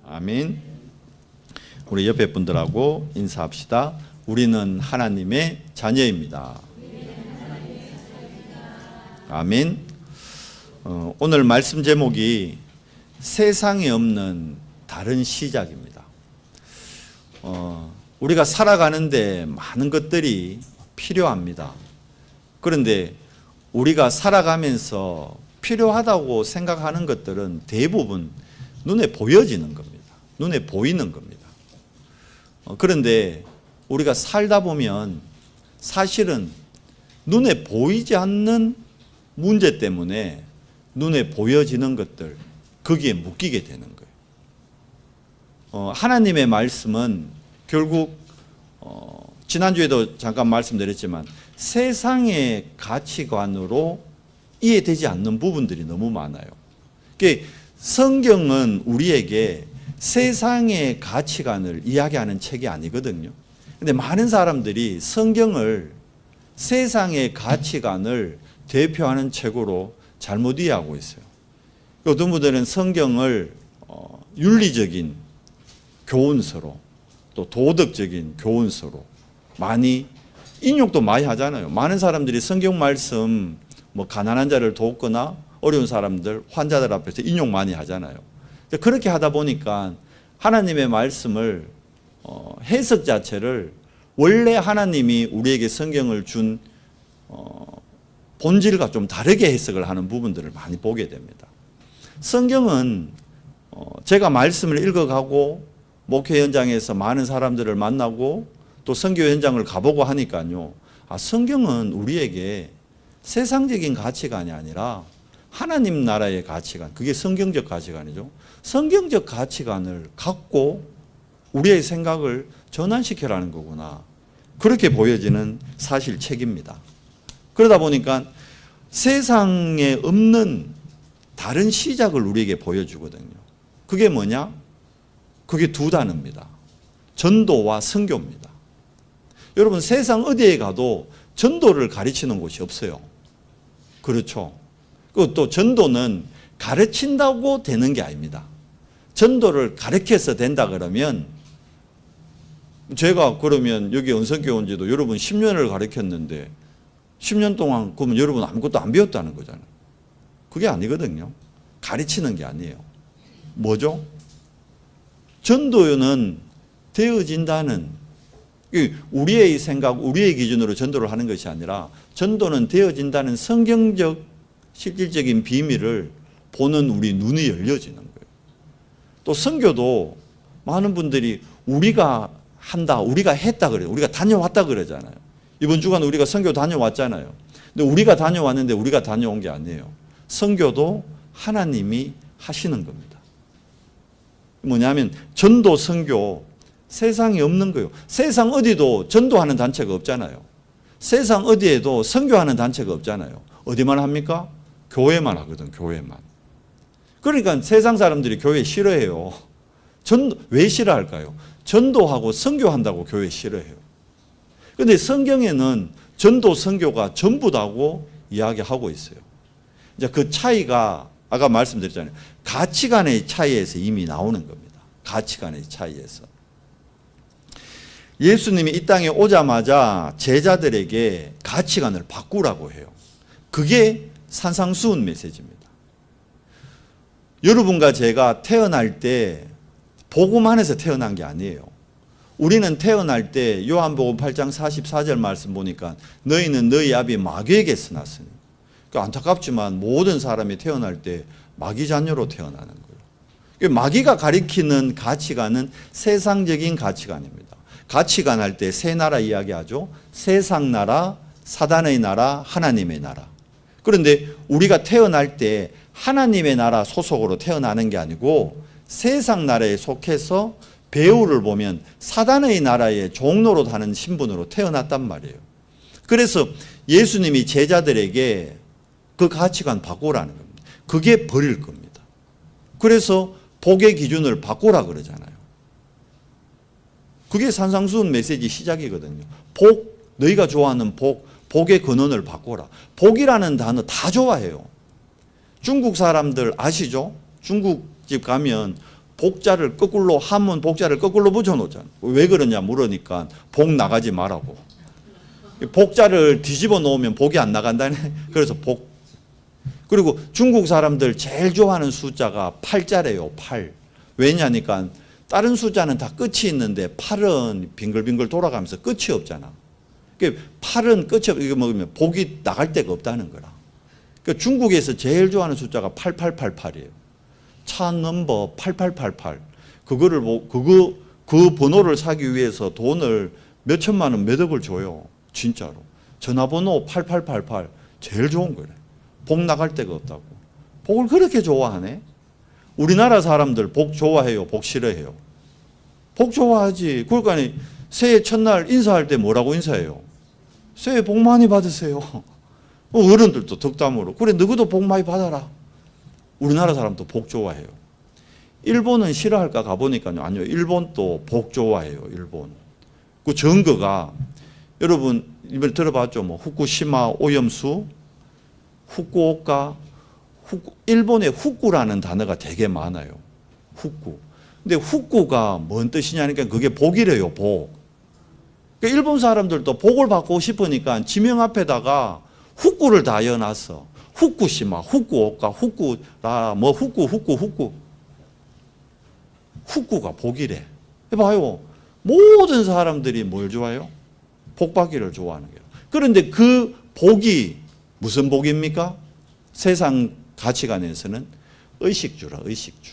아멘. 우리 옆에 분들하고 인사합시다. 우리는 하나님의 자녀입니다. 아멘. 오늘 말씀 제목이 세상에 없는 다른 시작입니다. 우리가 살아가는데 많은 것들이 필요합니다. 그런데 우리가 살아가면서 필요하다고 생각하는 것들은 대부분 눈에 보여지는 겁니다. 눈에 보이는 겁니다. 그런데 우리가 살다 보면 사실은 눈에 보이지 않는 문제 때문에 눈에 보여지는 것들, 거기에 묶이게 되는 거예요. 하나님의 말씀은 결국 지난주에도 잠깐 말씀드렸지만 세상의 가치관으로 이해되지 않는 부분들이 너무 많아요. 그러니까 성경은 우리에게 세상의 가치관을 이야기하는 책이 아니거든요. 근데 많은 사람들이 성경을 세상의 가치관을 대표하는 책으로 잘못 이해하고 있어요. 어떤 분들은 성경을 윤리적인 교훈서로 또 도덕적인 교훈서로 많이 인용도 많이 하잖아요. 많은 사람들이 성경 말씀 가난한 자를 돕거나 어려운 사람들, 환자들 앞에서 인용 많이 하잖아요. 그렇게 하다 보니까 하나님의 말씀을 해석 자체를 원래 하나님이 우리에게 성경을 준 본질과 좀 다르게 해석을 하는 부분들을 많이 보게 됩니다. 성경은 제가 말씀을 읽어가고 목회 현장에서 많은 사람들을 만나고 또 선교 현장을 가보고 하니까요. 성경은 우리에게 세상적인 가치관이 아니라 하나님 나라의 가치관, 그게 성경적 가치관이죠. 성경적 가치관을 갖고 우리의 생각을 전환시켜라는 거구나. 그렇게 보여지는 사실 책입니다. 그러다 보니까 세상에 없는 다른 시작을 우리에게 보여주거든요. 그게 뭐냐? 그게 두 단어입니다. 전도와 선교입니다. 여러분, 세상 어디에 가도 전도를 가르치는 곳이 없어요. 그렇죠. 그리고 또 전도는 가르친다고 되는 게 아닙니다. 전도를 가르쳐서 된다 그러면 제가 그러면 여기 은성교회 온 지도 여러분 10년을 가르쳤는데 10년 동안 그러면 여러분 아무것도 안 배웠다는 거잖아요. 그게 아니거든요. 가르치는 게 아니에요. 뭐죠? 전도는 되어진다는, 우리의 생각, 우리의 기준으로 전도를 하는 것이 아니라 전도는 되어진다는 성경적 실질적인 비밀을 보는 우리 눈이 열려지는 거예요. 또 선교도 많은 분들이 우리가 한다, 우리가 했다 그래요. 우리가 다녀왔다 그러잖아요. 이번 주간 우리가 선교 다녀왔잖아요. 근데 우리가 다녀왔는데 우리가 다녀온 게 아니에요. 선교도 하나님이 하시는 겁니다. 뭐냐면 전도, 선교, 세상에 없는 거예요. 세상 어디도 전도하는 단체가 없잖아요. 세상 어디에도 선교하는 단체가 없잖아요. 어디만 합니까? 교회만 하거든, 교회만. 그러니까 세상 사람들이 교회 싫어해요. 왜 싫어할까요? 전도하고 선교한다고 교회 싫어해요. 그런데 성경에는 전도, 선교가 전부다고 이야기하고 있어요. 이제 그 차이가 아까 말씀드렸잖아요. 가치관의 차이에서 이미 나오는 겁니다. 가치관의 차이에서. 예수님이 이 땅에 오자마자 제자들에게 가치관을 바꾸라고 해요. 그게 산상수훈 메시지입니다. 여러분과 제가 태어날 때 복음 안에서 태어난 게 아니에요. 우리는 태어날 때 요한복음 8장 44절 말씀 보니까 너희는 너희 아비 마귀에게서 났으니. 그러니까 안타깝지만 모든 사람이 태어날 때 마귀 자녀로 태어나는 거예요. 마귀가 가리키는 가치관은 세상적인 가치관입니다. 가치관 할 때 세 나라 이야기하죠. 세상 나라, 사단의 나라, 하나님의 나라. 그런데 우리가 태어날 때 하나님의 나라 소속으로 태어나는 게 아니고 세상 나라에 속해서 배후를 보면 사단의 나라의 종로로 하는 신분으로 태어났단 말이에요. 그래서 예수님이 제자들에게 그 가치관 바꾸라는 겁니다. 그게 버릴 겁니다. 그래서 복의 기준을 바꾸라 그러잖아요. 그게 산상수훈 메시지 시작이거든요. 복, 너희가 좋아하는 복, 복의 근원을 바꿔라. 복이라는 단어 다 좋아해요. 중국 사람들 아시죠? 중국집 가면 복자를 거꾸로, 하면 복자를 거꾸로 붙여놓잖아. 왜 그러냐 물으니까 복 나가지 말라고. 복자를 뒤집어 놓으면 복이 안 나간다네. 그래서 복. 그리고 중국 사람들 제일 좋아하는 숫자가 8자래요. 8. 왜냐니까 다른 숫자는 다 끝이 있는데 8은 빙글빙글 돌아가면서 끝이 없잖아. 8은 끝이 없, 이거 먹으면 복이 나갈 데가 없다는 거라. 그러니까 중국에서 제일 좋아하는 숫자가 8888이에요. 차 넘버 8888. 그거를 그 번호를 사기 위해서 돈을 몇 천만 원, 몇 억을 줘요. 진짜로. 전화번호 8888 제일 좋은 거래. 복 나갈 데가 없다고. 복을 그렇게 좋아하네. 우리나라 사람들 복 좋아해요? 복 싫어해요? 복 좋아하지. 그러니까 새해 첫날 인사할 때 뭐라고 인사해요? 새해 복 많이 받으세요. 어른들도 덕담으로. 그래 너희도 복 많이 받아라. 우리나라 사람도 복 좋아해요. 일본은 싫어할까 가보니까요. 아니요. 일본도 복 좋아해요. 일본. 그 증거가 여러분 이번에 들어봤죠? 뭐 후쿠시마 오염수, 후쿠오카, 일본에 후쿠라는 단어가 되게 많아요. 후쿠. 근데 후쿠가 뭔 뜻이냐니까 그게 복이래요. 복. 그러니까 일본 사람들도 복을 받고 싶으니까 지명 앞에다가 후쿠를 다 이어놨어. 후쿠시마, 후쿠오카, 후쿠라, 뭐 후쿠. 후쿠가 복이래. 해봐요. 모든 사람들이 뭘 좋아해요? 복 받기를 좋아하는 거예요. 그런데 그 복이 무슨 복입니까? 세상 가치관에서는 의식주라, 의식주.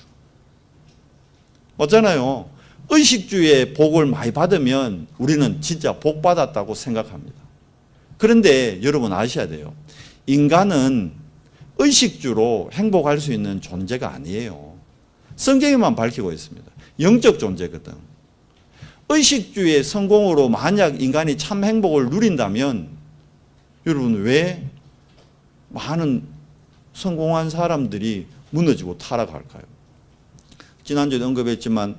맞잖아요. 의식주의 복을 많이 받으면 우리는 진짜 복 받았다고 생각합니다. 그런데 여러분 아셔야 돼요. 인간은 의식주로 행복할 수 있는 존재가 아니에요. 성경에만 밝히고 있습니다. 영적 존재거든. 의식주의 성공으로 만약 인간이 참 행복을 누린다면 여러분 왜 많은 성공한 사람들이 무너지고 타락할까요? 지난주에 언급했지만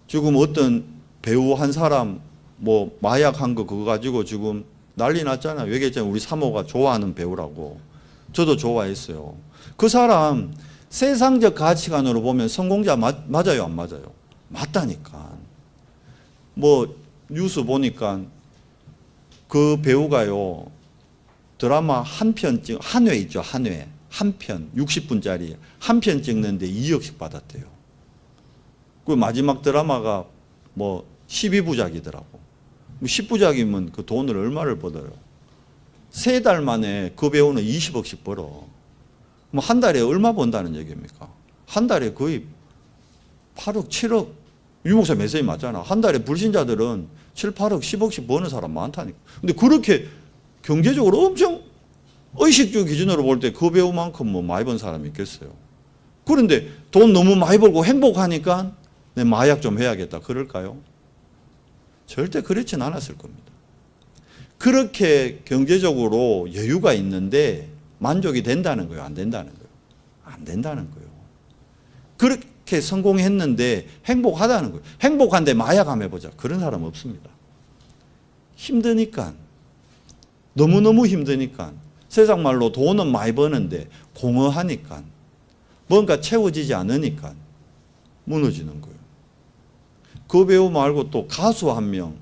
지금 어떤 배우 한 사람 뭐 마약한 거 그거 가지고 지금 난리 났잖아요. 얘기했잖아요. 우리 사모가 좋아하는 배우라고. 저도 좋아했어요. 그 사람 세상적 가치관으로 보면 성공자 맞아요, 안 맞아요? 맞다니까. 뭐 뉴스 보니까 그 배우가요. 드라마 한 편 한 회 있죠. 한 회. 한 편 60분짜리 한 편 찍는데 2억씩 받았대요. 그 마지막 드라마가 뭐 12부작이더라고. 10부작이면 그 돈을 얼마를 벌어요? 3달 만에 그 배우는 20억씩 벌어. 뭐 한 달에 얼마 번다는 얘기입니까? 한 달에 거의 8억, 7억. 유 목사 메시지 맞잖아. 한 달에 불신자들은 7, 8억, 10억씩 버는 사람 많다니까. 근데 그렇게 경제적으로 엄청 의식주 기준으로 볼 때 그 배우만큼 뭐 많이 번 사람이 있겠어요. 그런데 돈 너무 많이 벌고 행복하니까 내 마약 좀 해야겠다. 그럴까요? 절대 그렇진 않았을 겁니다. 그렇게 경제적으로 여유가 있는데 만족이 된다는 거예요? 안 된다는 거예요? 안 된다는 거예요. 그렇게 성공했는데 행복하다는 거예요. 행복한데 마약 한번 해보자. 그런 사람 없습니다. 힘드니까. 너무너무 힘드니까. 세상 말로 돈은 많이 버는데 공허하니까. 뭔가 채워지지 않으니까 무너지는 거예요. 그 배우 말고 또 가수 한 명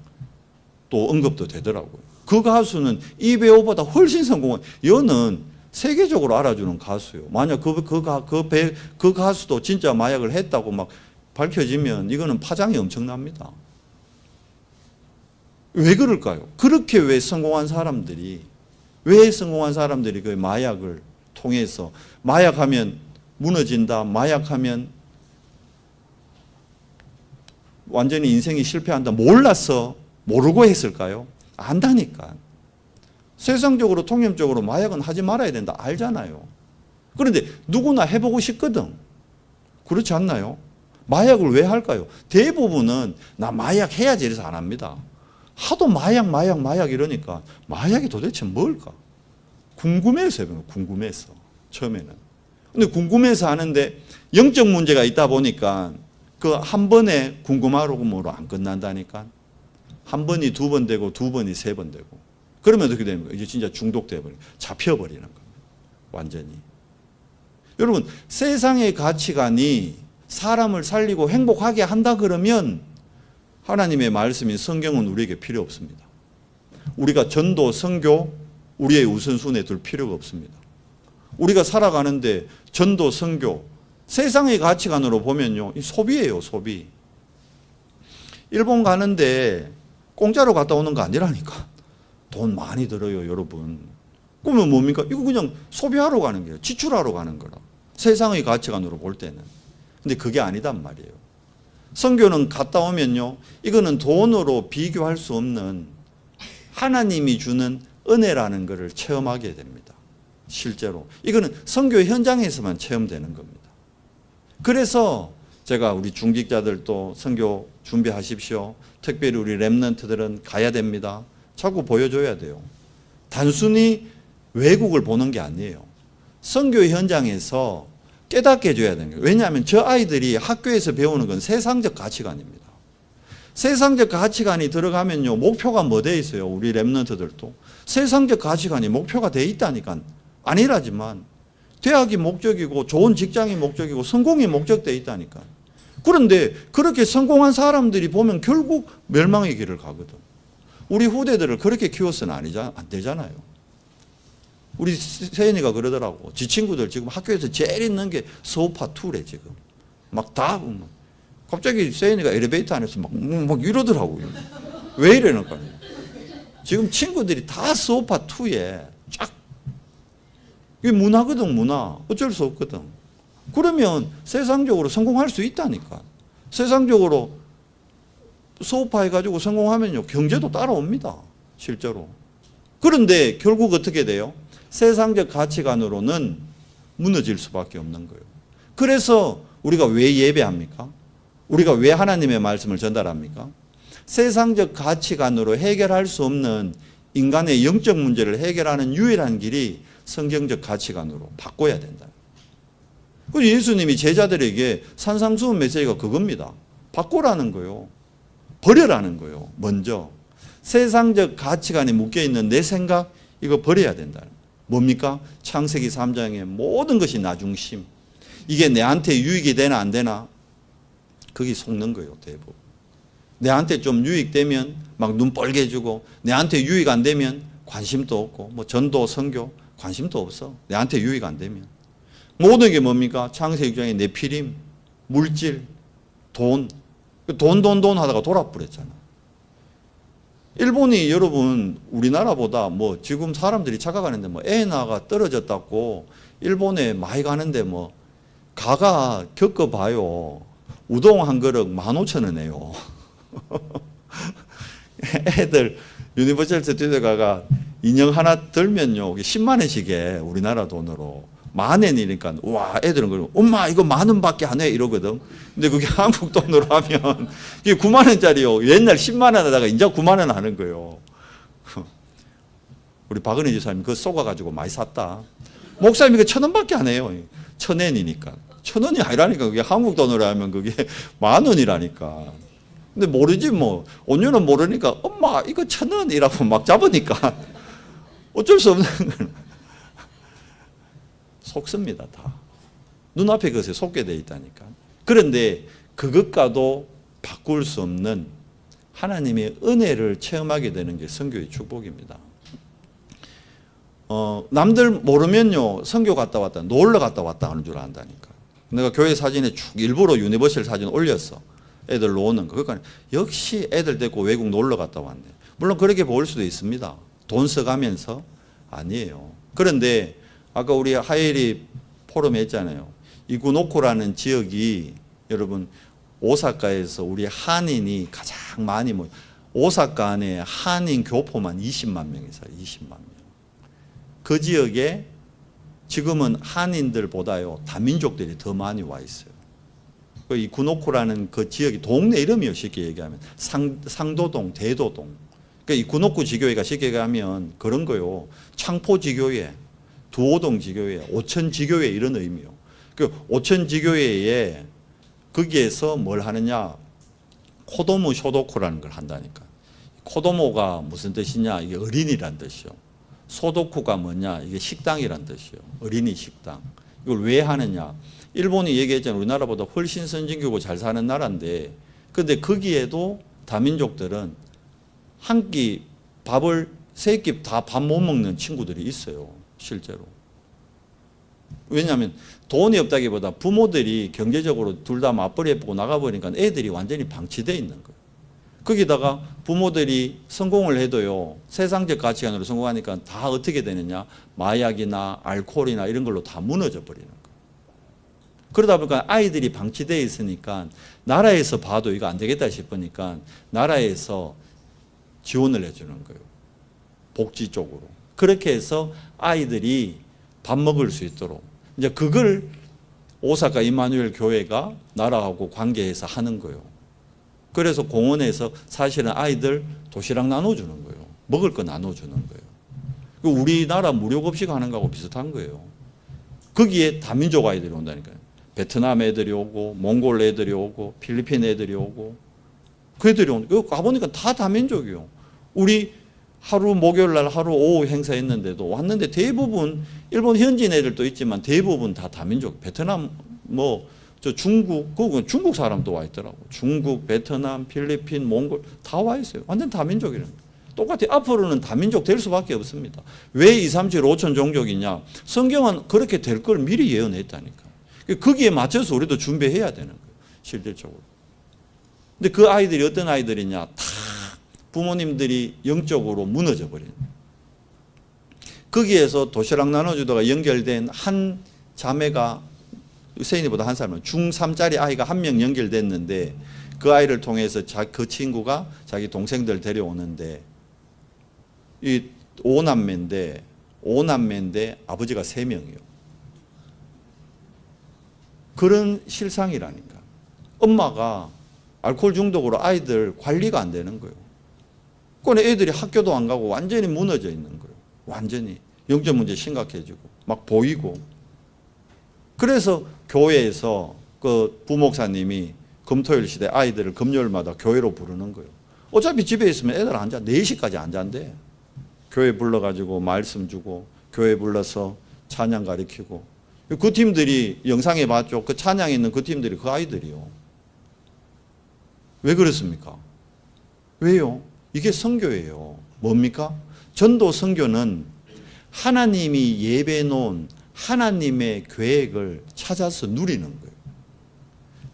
또 언급도 되더라고요. 그 가수는 이 배우보다 훨씬 성공한, 여는 세계적으로 알아주는 가수예요. 만약 그 가수도 진짜 마약을 했다고 막 밝혀지면 이거는 파장이 엄청납니다. 왜 그럴까요? 그렇게 왜 성공한 사람들이 그 마약을 통해서 마약하면 무너진다, 마약하면 완전히 인생이 실패한다 몰라서 모르고 했을까요? 안다니까. 세상적으로 통념적으로 마약은 하지 말아야 된다 알잖아요. 그런데 누구나 해보고 싶거든. 그렇지 않나요? 마약을 왜 할까요? 대부분은 나 마약 해야지 이래서 안 합니다. 하도 마약 이러니까 마약이 도대체 뭘까? 궁금해서 해요. 궁금해서. 처음에는. 근데 궁금해서 하는데 영적 문제가 있다 보니까 그 한 번에 궁금하고로 안 끝난다니까. 한 번이 2번 되고 2번이 3번 되고. 그러면 어떻게 되는 거예요? 이제 진짜 중독돼 버리고 잡혀버리는 겁니다. 완전히. 여러분 세상의 가치관이 사람을 살리고 행복하게 한다 그러면 하나님의 말씀인 성경은 우리에게 필요 없습니다. 우리가 전도, 선교, 우리의 우선순위에 둘 필요가 없습니다. 우리가 살아가는데 전도, 선교, 세상의 가치관으로 보면요, 소비예요, 소비. 일본 가는데 공짜로 갔다 오는 거 아니라니까. 돈 많이 들어요, 여러분. 그러면 뭡니까? 이거 그냥 소비하러 가는 거예요. 지출하러 가는 거라. 세상의 가치관으로 볼 때는. 근데 그게 아니단 말이에요. 선교는 갔다 오면요, 이거는 돈으로 비교할 수 없는 하나님이 주는 은혜라는 것을 체험하게 됩니다. 실제로. 이거는 선교 현장에서만 체험되는 겁니다. 그래서 제가 우리 중직자들도 선교 준비하십시오. 특별히 우리 렘넌트들은 가야 됩니다. 자꾸 보여줘야 돼요. 단순히 외국을 보는 게 아니에요. 선교 현장에서 깨닫게 해줘야 되는 거예요. 왜냐하면 저 아이들이 학교에서 배우는 건 세상적 가치관입니다. 세상적 가치관이 들어가면요, 목표가 뭐 돼 있어요? 우리 렘넌트들도. 세상적 가치관이 목표가 돼 있다니까. 아니라지만 대학이 목적이고 좋은 직장이 목적이고 성공이 목적돼 있다니까. 그런데 그렇게 성공한 사람들이 보면 결국 멸망의 길을 가거든. 우리 후대들을 그렇게 키워서는 안 되잖아요. 우리 세연이가 그러더라고. 지 친구들 지금 학교에서 제일 있는 게 서우파 2래 지금. 막 다 갑자기 세연이가 엘리베이터 안에서 막 이러더라고요. 왜 이러는가? 지금 친구들이 다 서우파 2에 쫙. 이게 문화거든, 문화. 어쩔 수 없거든. 그러면 세상적으로 성공할 수 있다니까. 세상적으로 소파해가지고 성공하면요, 경제도 따라옵니다. 실제로. 그런데 결국 어떻게 돼요? 세상적 가치관으로는 무너질 수밖에 없는 거예요. 그래서 우리가 왜 예배합니까? 우리가 왜 하나님의 말씀을 전달합니까? 세상적 가치관으로 해결할 수 없는 인간의 영적 문제를 해결하는 유일한 길이 성경적 가치관으로 바꿔야 된다. 그래서 예수님이 제자들에게 산상수훈 메시지가 그겁니다. 바꾸라는 거예요. 버려라는 거예요. 먼저 세상적 가치관에 묶여있는 내 생각, 이거 버려야 된다. 뭡니까? 창세기 3장의 모든 것이 나 중심. 이게 내한테 유익이 되나 안 되나? 거기 속는 거예요, 대부분. 내한테 좀 유익되면 막 눈 뻘개주고, 내한테 유익 안 되면 관심도 없고, 뭐 전도, 선교 관심도 없어. 내한테 유익 안 되면. 모든 게 뭡니까? 창세기 6장의 네피림, 물질, 돈 하다가 돌아버렸잖아. 일본이 여러분 우리나라보다 뭐 지금 사람들이 착각하는데 뭐 엔화가 떨어졌다고 일본에 많이 가는데 뭐 가가 겪어봐요. 우동 한 그릇 15,000원이에요. 애들 유니버셜 스튜디오 가가 인형 하나 들면요 10만 원씩에 우리나라 돈으로 10,000원이니까 와 애들은 그러고 엄마 이거 10,000원밖에 안 해 이러거든. 근데 그게 한국 돈으로 하면 그게 9만 원짜리요. 옛날 10만 원 하다가 이제 9만 원 하는 거예요. 우리 박은혜 지사님 그거 속아가지고 많이 샀다. 목사님이 그 1,000원밖에 안 해요. 1,000엔이니까. 1,000원이 아니라니까. 그게 한국 돈으로 하면 그게 10,000원이라니까. 근데 모르지 뭐. 온유는 모르니까 엄마 이거 1,000원이라고 막 잡으니까 어쩔 수 없는 거는 속습니다. 다. 눈앞에 그것에 속게 돼 있다니까. 그런데 그것과도 바꿀 수 없는 하나님의 은혜를 체험하게 되는 게 선교의 축복입니다. 남들 모르면요 선교 갔다 왔다 놀러 갔다 왔다 하는 줄 안다니까. 내가 교회 사진에 쭉 일부러 유니버셜 사진 올렸어. 애들 노는 거. 그러니까 역시 애들 데리고 외국 놀러 갔다 왔네. 물론 그렇게 보일 수도 있습니다. 돈 써가면서. 아니에요. 그런데 아까 우리 하이리 포럼에 했잖아요. 이구노코라는 지역이 여러분 오사카에서 우리 한인이 가장 많이 오사카 안에 한인 교포만 20만 명이 살아요. 20만 명. 그 지역에 지금은 한인들보다요 다민족들이 더 많이 와 있어요. 이 구노코라는 그 지역이 동네 이름이요. 쉽게 얘기하면 상도동, 대도동. 그러니까 이 구노코 지교회가 쉽게 얘기하면 그런 거요. 창포 지교회, 두오동 지교회, 오천 지교회 이런 의미요. 그 오천 지교회에 거기에서 뭘 하느냐? 코도모 쇼도코라는 걸 한다니까. 코도모가 무슨 뜻이냐? 이게 어린이란 뜻이요. 소도쿠가 뭐냐? 이게 식당이란 뜻이요. 어린이 식당. 이걸 왜 하느냐? 일본이 얘기했잖아요. 우리나라보다 훨씬 선진국이고 잘 사는 나라인데, 근데 거기에도 다민족들은 한 끼 밥을 세 끼 다 밥 못 먹는 친구들이 있어요. 실제로. 왜냐하면 돈이 없다기보다 부모들이 경제적으로 둘 다 맞벌이 해보고 나가버리니까 애들이 완전히 방치되어 있는 거예요. 거기다가 부모들이 성공을 해도요, 세상적 가치관으로 성공하니까 다 어떻게 되느냐, 마약이나 알코올이나 이런 걸로 다 무너져 버리는 거예요. 그러다 보니까 아이들이 방치되어 있으니까 나라에서 봐도 이거 안 되겠다 싶으니까 나라에서 지원을 해주는 거예요. 복지 쪽으로. 그렇게 해서 아이들이 밥 먹을 수 있도록. 이제 그걸 오사카 이마누엘 교회가 나라하고 관계해서 하는 거예요. 그래서 공원에서 사실은 아이들 도시락 나눠주는 거예요. 먹을 거 나눠주는 거예요. 우리나라 무료급식 하는 거하고 비슷한 거예요. 거기에 다민족 아이들이 온다니까요. 베트남 애들이 오고, 몽골 애들이 오고, 필리핀 애들이 오고, 그 애들이 오고, 여기 가보니까 다 다민족이요. 우리 하루 목요일 날 하루 오후 행사했는데도 왔는데 대부분 일본 현지인 애들도 있지만 대부분 다 다민족. 베트남 저 중국, 그건 중국 사람도 와 있더라고. 중국, 베트남, 필리핀, 몽골 다 와 있어요. 완전 다민족이라는 거예요. 똑같아요. 앞으로는 다민족 될 수밖에 없습니다. 왜 2, 3, 7, 5천 종족이냐? 성경은 그렇게 될 걸 미리 예언했다니까. 거기에 맞춰서 우리도 준비해야 되는 거예요. 실질적으로. 근데 그 아이들이 어떤 아이들이냐? 다 부모님들이 영적으로 무너져 버린. 거기에서 도시락 나눠주다가 연결된 한 자매가 세인이보다 한 살은 중3짜리 아이가 한 명 연결됐는데 그 아이를 통해서 그 친구가 자기 동생들 데려오는데 이 5남매인데 아버지가 3명이요. 그런 실상이라니까. 엄마가 알코올 중독으로 아이들 관리가 안 되는 거예요. 그러니까 애들이 학교도 안 가고 완전히 무너져 있는 거예요. 완전히. 영적 문제 심각해지고 막 보이고. 그래서 교회에서 그 부목사님이 금토일 시대 아이들을 금요일마다 교회로 부르는 거예요. 어차피 집에 있으면 애들 안 자. 4시까지 안 잔대. 교회 불러가지고 말씀 주고 교회 불러서 찬양 가르치고. 그 팀들이 영상에 봤죠. 그 찬양에 있는 그 팀들이 그 아이들이요. 왜 그렇습니까? 왜요? 이게 선교예요. 뭡니까? 전도 선교는 하나님이 예배해 놓은 하나님의 계획을 찾아서 누리는 거예요.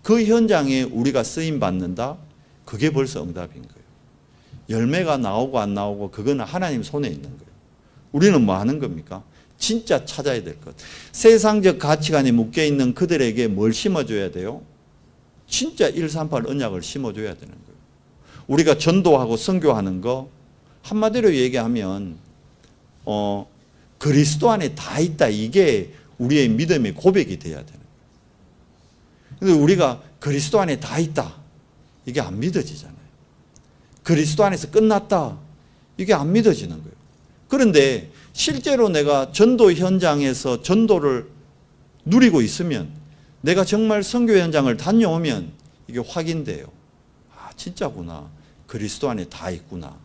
그 현장에 우리가 쓰임 받는다? 그게 벌써 응답인 거예요. 열매가 나오고 안 나오고 그거는 하나님 손에 있는 거예요. 우리는 뭐 하는 겁니까? 진짜 찾아야 될 것. 세상적 가치관에 묶여있는 그들에게 뭘 심어줘야 돼요? 진짜 138 언약을 심어줘야 되는 거예요. 우리가 전도하고 선교하는 거 한마디로 얘기하면 그리스도 안에 다 있다. 이게 우리의 믿음의 고백이 돼야 되는 거예요. 그런데 우리가 그리스도 안에 다 있다. 이게 안 믿어지잖아요. 그리스도 안에서 끝났다. 이게 안 믿어지는 거예요. 그런데 실제로 내가 전도 현장에서 전도를 누리고 있으면 내가 정말 선교 현장을 다녀오면 이게 확인돼요. 아, 진짜구나. 그리스도 안에 다 있구나.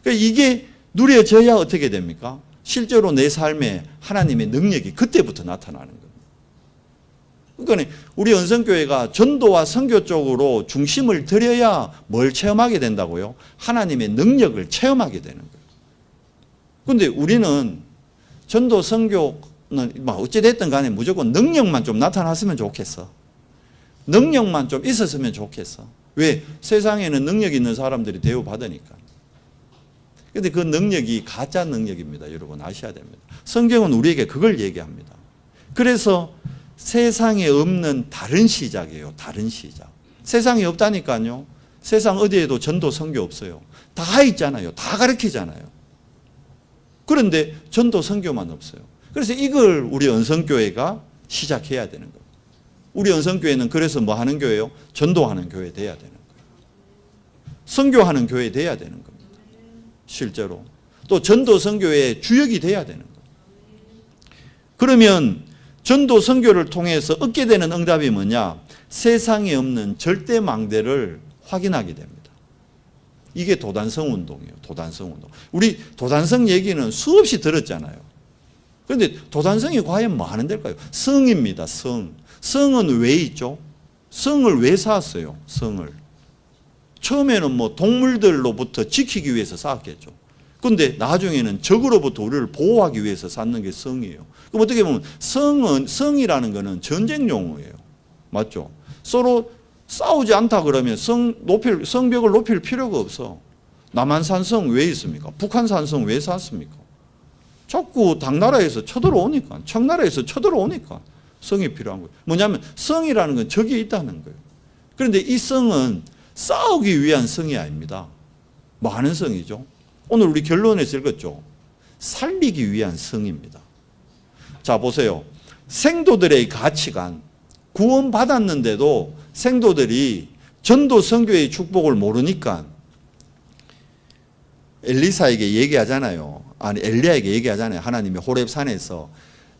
그러니까 이게 누려져야 어떻게 됩니까? 실제로 내 삶에 하나님의 능력이 그때부터 나타나는 겁니다. 그러니까 우리 연성교회가 전도와 선교 쪽으로 중심을 들여야 뭘 체험하게 된다고요? 하나님의 능력을 체험하게 되는 거예요. 그런데 우리는 전도 선교는 어찌됐든 간에 무조건 능력만 좀 나타났으면 좋겠어. 능력만 좀 있었으면 좋겠어. 왜? 세상에는 능력 있는 사람들이 대우받으니까. 그런데 그 능력이 가짜 능력입니다. 여러분 아셔야 됩니다. 성경은 우리에게 그걸 얘기합니다. 그래서 세상에 없는 다른 시작이에요. 다른 시작. 세상에 없다니까요. 세상 어디에도 전도 선교 없어요. 다 있잖아요. 다 가르치잖아요. 그런데 전도 선교만 없어요. 그래서 이걸 우리 언성교회가 시작해야 되는 거예요. 우리 언성교회는 그래서 뭐 하는 교회요? 전도하는 교회 돼야 되는 거예요. 선교하는 교회 돼야 되는 겁니다. 실제로. 또 전도 선교의 주역이 돼야 되는 거예요. 그러면 전도 선교를 통해서 얻게 되는 응답이 뭐냐? 세상에 없는 절대 망대를 확인하게 됩니다. 이게 도단성 운동이에요. 도단성 운동. 우리 도단성 얘기는 수없이 들었잖아요. 그런데 도단성이 과연 뭐 하는 데일까요? 성입니다. 성. 성은 왜 있죠? 성을 왜 쌓았어요? 성을. 처음에는 뭐 동물들로부터 지키기 위해서 쌓았겠죠. 그런데 나중에는 적으로부터 우리를 보호하기 위해서 쌓는 게 성이에요. 그럼 어떻게 보면 성이라는 거는 전쟁 용어예요. 맞죠? 서로 싸우지 않다 그러면 성벽을 높일 필요가 없어. 남한산 성 왜 있습니까? 북한산 성 왜 쌓습니까? 자꾸 당나라에서 쳐들어오니까, 청나라에서 쳐들어오니까 성이 필요한 거예요. 뭐냐면 성이라는 건 적이 있다는 거예요. 그런데 이 성은 싸우기 위한 성이 아닙니다. 뭐 하는 성이죠? 오늘 우리 결론에서 읽었죠? 살리기 위한 성입니다. 자, 보세요. 생도들의 가치관, 구원받았는데도 생도들이 전도 선교의 축복을 모르니까 엘리사에게 얘기하잖아요. 아니, 엘리야에게 얘기하잖아요. 하나님이 호렙산에서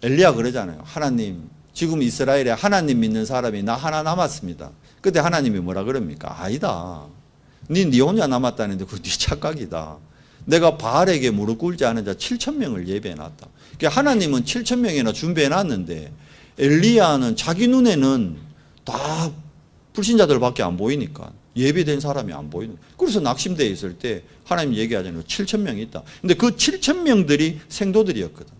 엘리야 그러잖아요. 하나님, 지금 이스라엘에 하나님 믿는 사람이 나 하나 남았습니다. 그때 하나님이 뭐라 그럽니까? 아니다. 네 혼자 남았다는데 그거 네 착각이다. 내가 바알에게 무릎 꿇지 않은 자 7,000명을 예배해놨다. 그러니까 하나님은 7,000명이나 준비해놨는데 엘리야는 자기 눈에는 다 불신자들밖에 안 보이니까 예배된 사람이 안 보이는 거예요. 그래서 낙심되어 있을 때 하나님 얘기하잖아요. 7,000명이 있다. 근데 그 7,000명들이 생도들이었거든.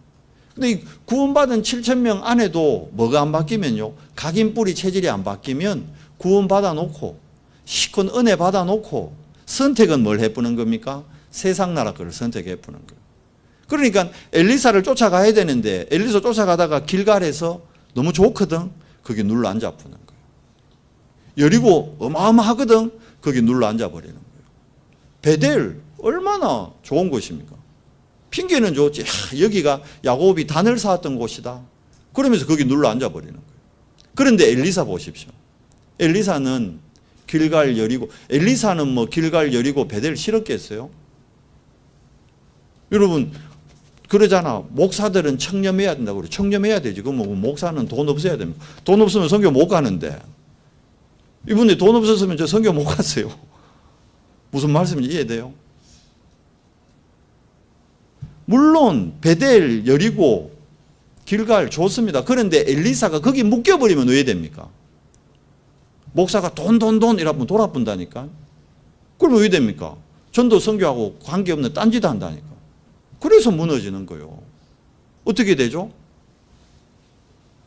근데 이 구원받은 7,000명 안에도 뭐가 안 바뀌면요. 각인 뿌리 체질이 안 바뀌면 구원받아 놓고 시큰 은혜 받아 놓고 선택은 뭘 해보는 겁니까? 세상 나라 거를 선택해 보는 거예요. 그러니까 엘리사를 쫓아가야 되는데 엘리사 쫓아가다가 길갈에서 너무 좋거든. 거기 눌러 앉아 버리는 거예요. 여리고 어마어마하거든. 거기 눌러 앉아 버리는 거예요. 베델 얼마나 좋은 곳입니까? 핑계는 좋지. 여기가 야곱이 단을 쌓았던 곳이다. 그러면서 거기 눌러 앉아 버리는 거예요. 그런데 엘리사 보십시오. 엘리사는 길갈 여리고, 엘리사는 뭐 길갈 여리고 베델 싫었겠어요? 여러분 그러잖아. 목사들은 청렴해야 된다고 그래. 청렴해야 되지. 그럼 뭐 목사는 돈 없어야 됩니까? 돈 없으면 선교 못 가는데. 이분이 돈 없었으면 저 선교 못 갔어요. 무슨 말씀인지 이해돼요? 물론 베델, 여리고, 길갈 좋습니다. 그런데 엘리사가 거기 묶여버리면 왜 됩니까? 목사가 돈 이러면 돌아본다니까. 그러면 왜 됩니까? 전도 선교하고 관계없는 딴짓 한다니까. 그래서 무너지는 거예요. 어떻게 되죠?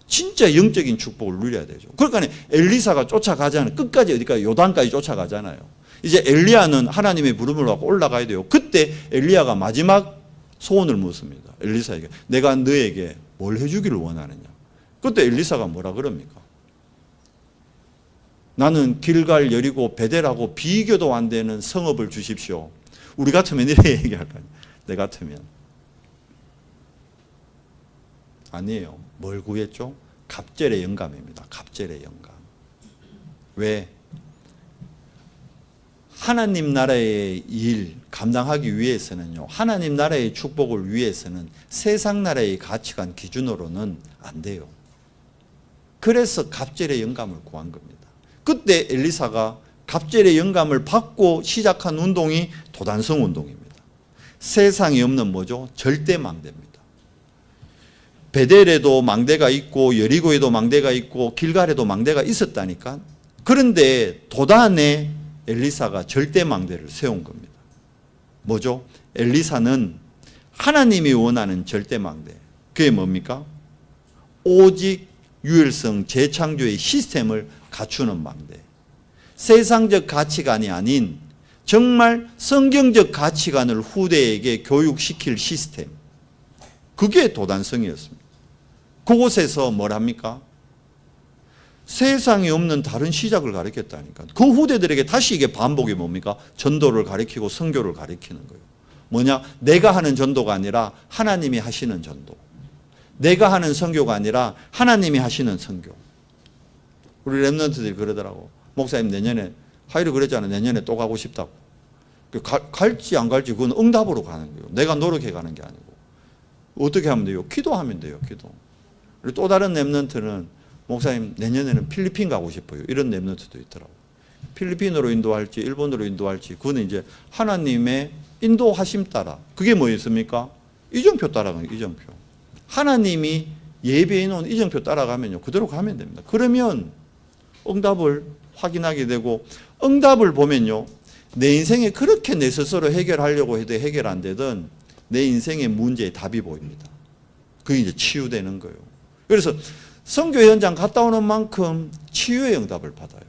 진짜 영적인 축복을 누려야 되죠. 그러니까 엘리사가 쫓아가잖아요. 끝까지 어디까지? 요단까지 쫓아가잖아요. 이제 엘리야는 하나님의 부름을 받고 올라가야 돼요. 그때 엘리야가 마지막 소원을 묻습니다. 엘리사에게. 내가 너에게 뭘 해주기를 원하느냐. 그때 엘리사가 뭐라 그럽니까? 나는 길갈, 여리고, 베델하고 비교도 안 되는 성읍을 주십시오. 우리 같으면 이렇게 얘기할 거 아니에요. 내 같으면. 아니에요. 뭘 구했죠? 갑절의 영감입니다. 갑절의 영감. 왜? 하나님 나라의 일 감당하기 위해서는요. 하나님 나라의 축복을 위해서는 세상 나라의 가치관 기준으로는 안 돼요. 그래서 갑절의 영감을 구한 겁니다. 그때 엘리사가 갑절의 영감을 받고 시작한 운동이 도단성 운동입니다. 세상에 없는 뭐죠? 절대 망대입니다. 베델에도 망대가 있고 여리고에도 망대가 있고 길갈에도 망대가 있었다니까. 그런데 도단에 엘리사가 절대 망대를 세운 겁니다. 뭐죠? 엘리사는 하나님이 원하는 절대 망대. 그게 뭡니까? 오직 유일성 재창조의 시스템을 갖추는 망대. 세상적 가치관이 아닌 정말 성경적 가치관을 후대에게 교육시킬 시스템. 그게 도단성이었습니다. 그곳에서 뭘 합니까? 세상에 없는 다른 시작을 가르쳤다니까. 그 후대들에게 다시 이게 반복이 뭡니까? 전도를 가르치고 선교를 가르치는 거예요. 뭐냐? 내가 하는 전도가 아니라 하나님이 하시는 전도. 내가 하는 선교가 아니라 하나님이 하시는 선교. 우리 랩런트들이 그러더라고. 목사님 내년에 하이를 그랬잖아요. 내년에 또 가고 싶다고. 갈지 안 갈지 그건 응답으로 가는 거예요. 내가 노력해 가는 게 아니고. 어떻게 하면 돼요? 기도하면 돼요. 기도. 그리고 또 다른 랩런트는 목사님 내년에는 필리핀 가고 싶어요. 이런 랩런트도 있더라고요. 필리핀으로 인도할지 일본으로 인도할지 그거는 이제 하나님의 인도하심 따라. 그게 뭐였습니까? 이정표 따라가는 거예요. 이정표. 하나님이 예배해 놓은 이정표 따라가면요, 그대로 가면 됩니다. 그러면 응답을 확인하게 되고, 응답을 보면요, 내 인생에 그렇게 내 스스로 해결하려고 해도 해결 안 되던 내 인생의 문제의 답이 보입니다. 그게 이제 치유되는 거예요. 그래서 선교 현장 갔다 오는 만큼 치유의 응답을 받아요.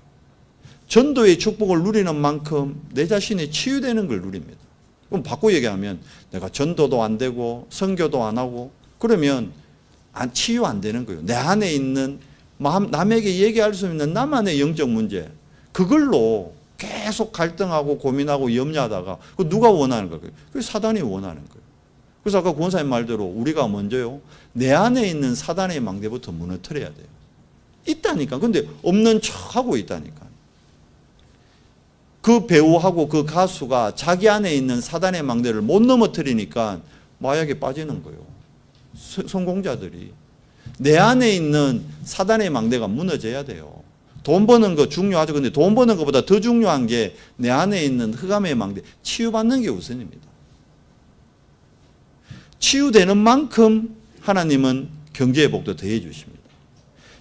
전도의 축복을 누리는 만큼 내 자신이 치유되는 걸 누립니다. 그럼 바꿔 얘기하면 내가 전도도 안 되고 선교도 안 하고 그러면 치유 안 되는 거예요. 내 안에 있는 남에게 얘기할 수 있는 나만의 영적 문제, 그걸로 계속 갈등하고 고민하고 염려하다가 누가 원하는 거예요? 그 사단이 원하는 거예요. 그래서 아까 권사님 말대로 우리가 먼저요, 내 안에 있는 사단의 망대부터 무너뜨려야 돼요. 있다니까. 근데 없는 척하고 있다니까. 그 배우하고 그 가수가 자기 안에 있는 사단의 망대를 못 넘어뜨리니까 마약에 빠지는 거예요. 성공자들이. 내 안에 있는 사단의 망대가 무너져야 돼요. 돈 버는 거 중요하죠. 근데 돈 버는 것보다 더 중요한 게 내 안에 있는 흑암의 망대, 치유받는 게 우선입니다. 치유되는 만큼 하나님은 경제의 복도 더해 주십니다.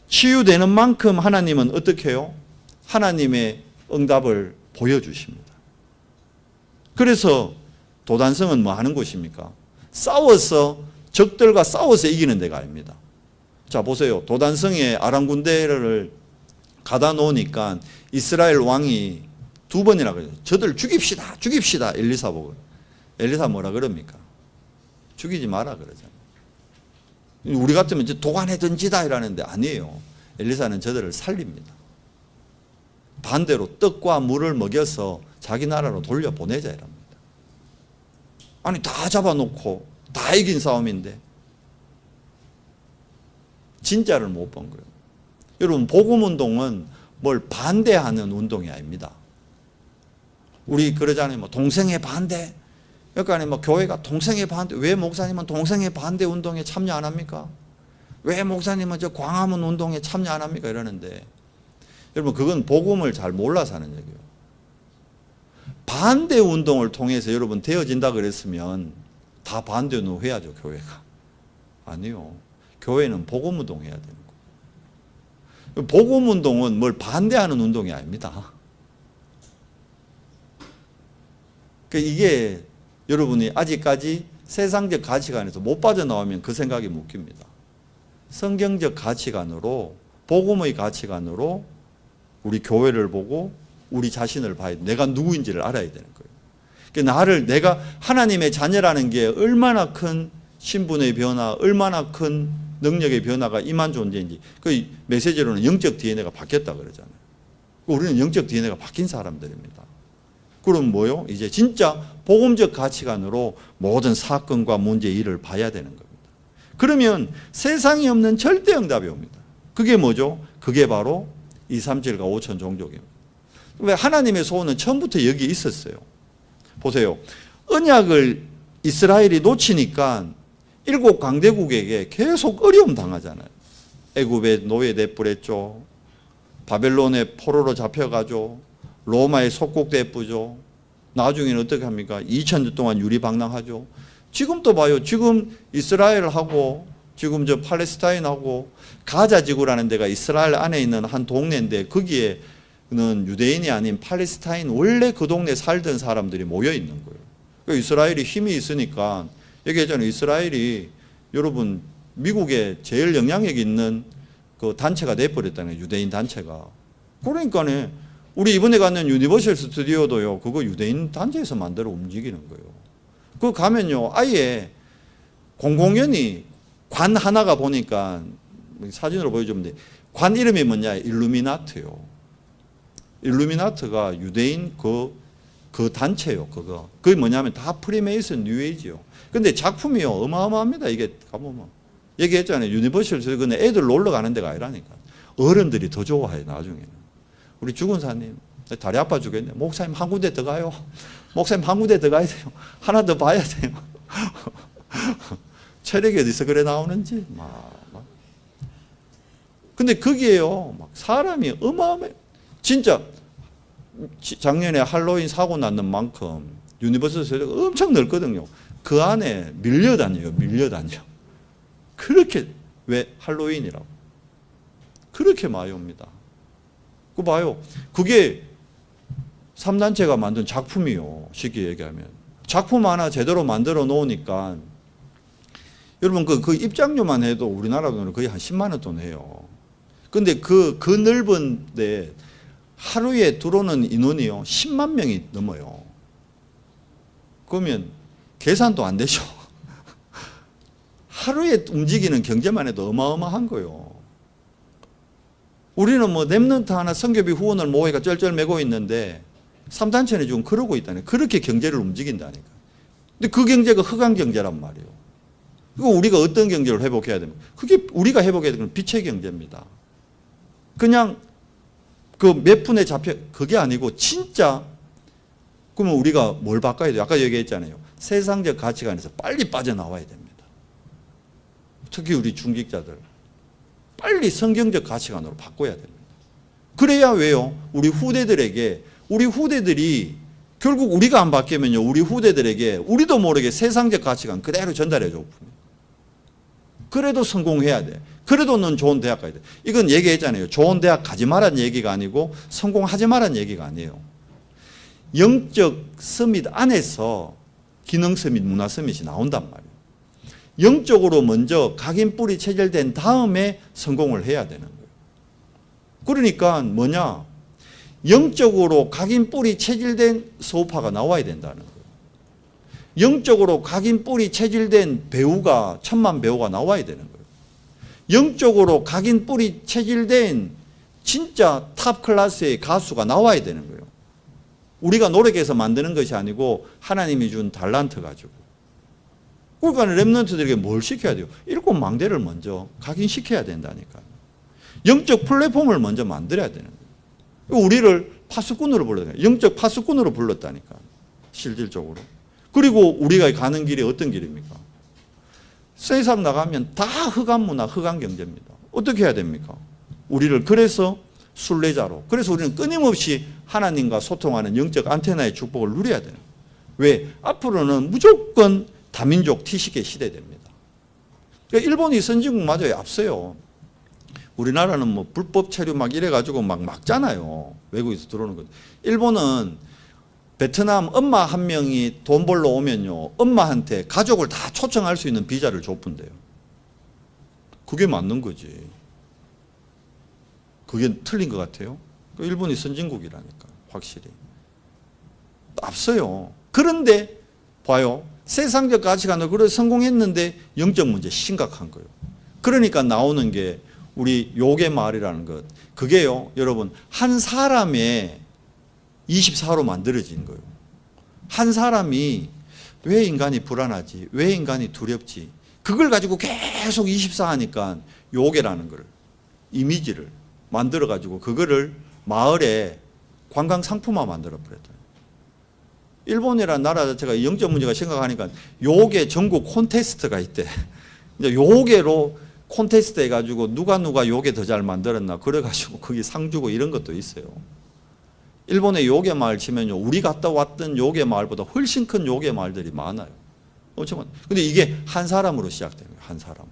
치유되는 만큼 하나님은 어떻게 해요? 하나님의 응답을 보여주십니다. 그래서 도단성은 뭐 하는 곳입니까? 적들과 싸워서 이기는 데가 아닙니다. 자, 보세요. 도단성에 아람군대를 가다 놓으니까 이스라엘 왕이 2번이나 그래요. 저들 죽입시다. 죽입시다. 엘리사 보고. 엘리사 뭐라 그럽니까? 죽이지 마라 그러잖아요. 우리 같으면 이제 도관에 던지다 이라는데 아니에요. 엘리사는 저들을 살립니다. 반대로 떡과 물을 먹여서 자기 나라로 돌려보내자 이랍니다. 아니 다 잡아놓고 다 이긴 싸움인데 진짜를 못 본 거예요. 여러분, 복음운동은 뭘 반대하는 운동이 아닙니다. 우리 그러잖아요. 뭐 동성애 반대. 그러니까 뭐 교회가 동성애 반대. 왜 목사님은 동성애 반대 운동에 참여 안 합니까? 왜 목사님은 저 광화문 운동에 참여 안 합니까? 이러는데 여러분, 그건 복음을 잘 몰라서 하는 얘기예요. 반대 운동을 통해서 여러분 되어진다 그랬으면 다 반대는 해야죠, 교회가. 아니요. 교회는 복음 운동 해야 되는 거예요. 복음 운동은 뭘 반대하는 운동이 아닙니다. 그러니까 이게 여러분이 아직까지 세상적 가치관에서 못 빠져나오면 그 생각이 묶입니다. 성경적 가치관으로, 복음의 가치관으로 우리 교회를 보고 우리 자신을 봐야 돼. 내가 누구인지를 알아야 되는 거예요. 그러니까 내가 하나님의 자녀라는 게 얼마나 큰 신분의 변화, 얼마나 큰 능력의 변화가 임한 존재인지, 그 메시지로는 영적 DNA가 바뀌었다 그러잖아요. 우리는 영적 DNA가 바뀐 사람들입니다. 그럼 뭐요? 이제 진짜 복음적 가치관으로 모든 사건과 문제, 일을 봐야 되는 겁니다. 그러면 세상에 없는 절대 응답이 옵니다. 그게 뭐죠? 그게 바로 237과 5천 종족입니다. 왜 하나님의 소원은 처음부터 여기 있었어요. 보세요. 언약을 이스라엘이 놓치니까 7 강대국에게 계속 어려움 당하잖아요. 애굽에 노예돼 뿌렸죠. 바벨론의 포로로 잡혀가죠. 로마에 속국돼 뿌죠. 나중에는 어떻게 합니까? 2000년 동안 유리방랑하죠. 지금 또 봐요. 지금 이스라엘하고 지금 저 팔레스타인하고 가자 지구라는 데가 이스라엘 안에 있는 한 동네인데 거기에는 유대인이 아닌 팔레스타인 원래 그 동네 살던 사람들이 모여 있는 거예요. 그러니까 이스라엘이 힘이 있으니까 얘기했잖아요. 이스라엘이 여러분 미국에 제일 영향력 있는 그 단체가 돼버렸다는 거예요. 유대인 단체가. 그러니까네 우리 이번에 갔는 유니버셜 스튜디오도요. 그거 유대인 단체에서 만들어 움직이는 거예요. 그거 가면요. 아예 공공연히 관 하나가 보니까 사진으로 보여주면 돼. 관 이름이 뭐냐? 일루미나트요. 일루미나트가 유대인 그 단체요. 그게 뭐냐면 다 프리메이슨 뉴에이지요. 근데 작품이요. 어마어마합니다. 이게 가보면. 얘기했잖아요. 유니버셜 스튜디오는 애들 놀러 가는 데가 아니라니까. 어른들이 더 좋아해요. 나중에는. 우리 주근사님 다리 아파 죽겠네. 목사님 한 군데 더 가요. 목사님 한 군데 더 가야 돼요. 하나 더 봐야 돼요. 체력이 어디서 그래 나오는지 근데 거기에요 막 사람이 어마어마해. 진짜 작년에 할로윈 사고 났는 만큼 유니버설 세대가 엄청 넓거든요. 그 안에 밀려다녀요. 그렇게, 왜? 할로윈이라고. 그렇게 많이 옵니다. 그거 봐요. 그게 3단체가 만든 작품이요. 쉽게 얘기하면. 작품 하나 제대로 만들어 놓으니까 여러분 그 입장료만 해도 우리나라 돈으로 거의 한 10만 원 돈 해요. 근데 그 넓은데 하루에 들어오는 인원이요 10만 명이 넘어요. 그러면 계산도 안 되죠. 하루에 움직이는 경제만 해도 어마어마한 거예요. 우리는 뭐 랩런트 하나 선교비 후원을 모아가 쩔쩔 매고 있는데 3단체는 지금 그러고 있다니. 그렇게 경제를 움직인다니까. 근데 그 경제가 흑암 경제란 말이에요. 그거 우리가 어떤 경제를 회복해야 됩니까? 그게 우리가 회복해야 되는 건 빛의 경제입니다. 그냥 그 몇 푼에 잡혀, 그게 아니고 진짜, 그러면 우리가 뭘 바꿔야 돼요? 아까 얘기했잖아요. 세상적 가치관에서 빨리 빠져나와야 됩니다. 특히 우리 중직자들. 빨리 성경적 가치관으로 바꿔야 됩니다. 그래야 왜요? 우리 후대들이 결국 우리가 안 바뀌면요, 우리 후대들에게 우리도 모르게 세상적 가치관 그대로 전달해 줘. 그래도 성공해야 돼. 그래도 넌 좋은 대학 가야 돼. 이건 얘기했잖아요. 좋은 대학 가지 말란 얘기가 아니고 성공하지 말란 얘기가 아니에요. 영적 서밋 안에서 기능 서밋, 문화 서밋이 나온단 말이에요. 영적으로 먼저 각인 뿌리 체질된 다음에 성공을 해야 되는 거예요. 그러니까 뭐냐? 영적으로 각인 뿌리 체질된 수업파가 나와야 된다는 거예요. 영적으로 각인 뿌리 체질된 배우가, 천만 배우가 나와야 되는 거예요. 영적으로 각인 뿌리 체질된 진짜 탑 클래스의 가수가 나와야 되는 거예요. 우리가 노력해서 만드는 것이 아니고 하나님이 준 달란트 가지고. 그러니까 랩런트들에게 뭘 시켜야 돼요? 7망대를 먼저 각인시켜야 된다니까요. 영적 플랫폼을 먼저 만들어야 되는 거예요. 우리를 파수꾼으로 불렀다니까. 영적 파수꾼으로 불렀다니까. 실질적으로. 그리고 우리가 가는 길이 어떤 길입니까? 세상 나가면 다 흑암 문화, 흑암 경제입니다. 어떻게 해야 됩니까? 우리를 그래서 순례자로. 그래서 우리는 끊임없이 하나님과 소통하는 영적 안테나의 축복을 누려야 되는 거예요. 왜? 앞으로는 무조건 다민족 T식의 시대 됩니다. 그러니까 일본이 선진국 맞아요. 앞서요. 우리나라는 뭐 불법 체류 막 이래가지고 막 막잖아요. 외국에서 들어오는 거. 일본은 베트남 엄마 한 명이 돈 벌러 오면요, 엄마한테 가족을 다 초청할 수 있는 비자를 줬던데요. 그게 맞는 거지. 그게 틀린 것 같아요. 일본이 선진국이라니까, 확실히. 앞서요. 그런데 봐요. 세상적 가치관으로 그래 성공했는데 영적 문제 심각한 거예요. 그러니까 나오는 게 우리 요괴 마을이라는 것. 그게요, 여러분, 한 사람의 24로 만들어진 거예요. 한 사람이 왜 인간이 불안하지? 왜 인간이 두렵지? 그걸 가지고 계속 24 하니까 요괴라는 걸, 이미지를 만들어가지고 그거를 마을에 관광 상품화 만들어버렸다. 일본이라는 나라 자체가 영적 문제가 심각하니까 요괴 전국 콘테스트가 있대. 이제 요괴로 콘테스트 해가지고 누가 요괴 더 잘 만들었나 그래가지고 거기 상 주고 이런 것도 있어요. 일본의 요괴 마을 치면요, 우리 갔다 왔던 요괴 마을보다 훨씬 큰 요괴 마을들이 많아요. 엄청 많아요. 근데 이게 한 사람으로 시작돼요. 한 사람.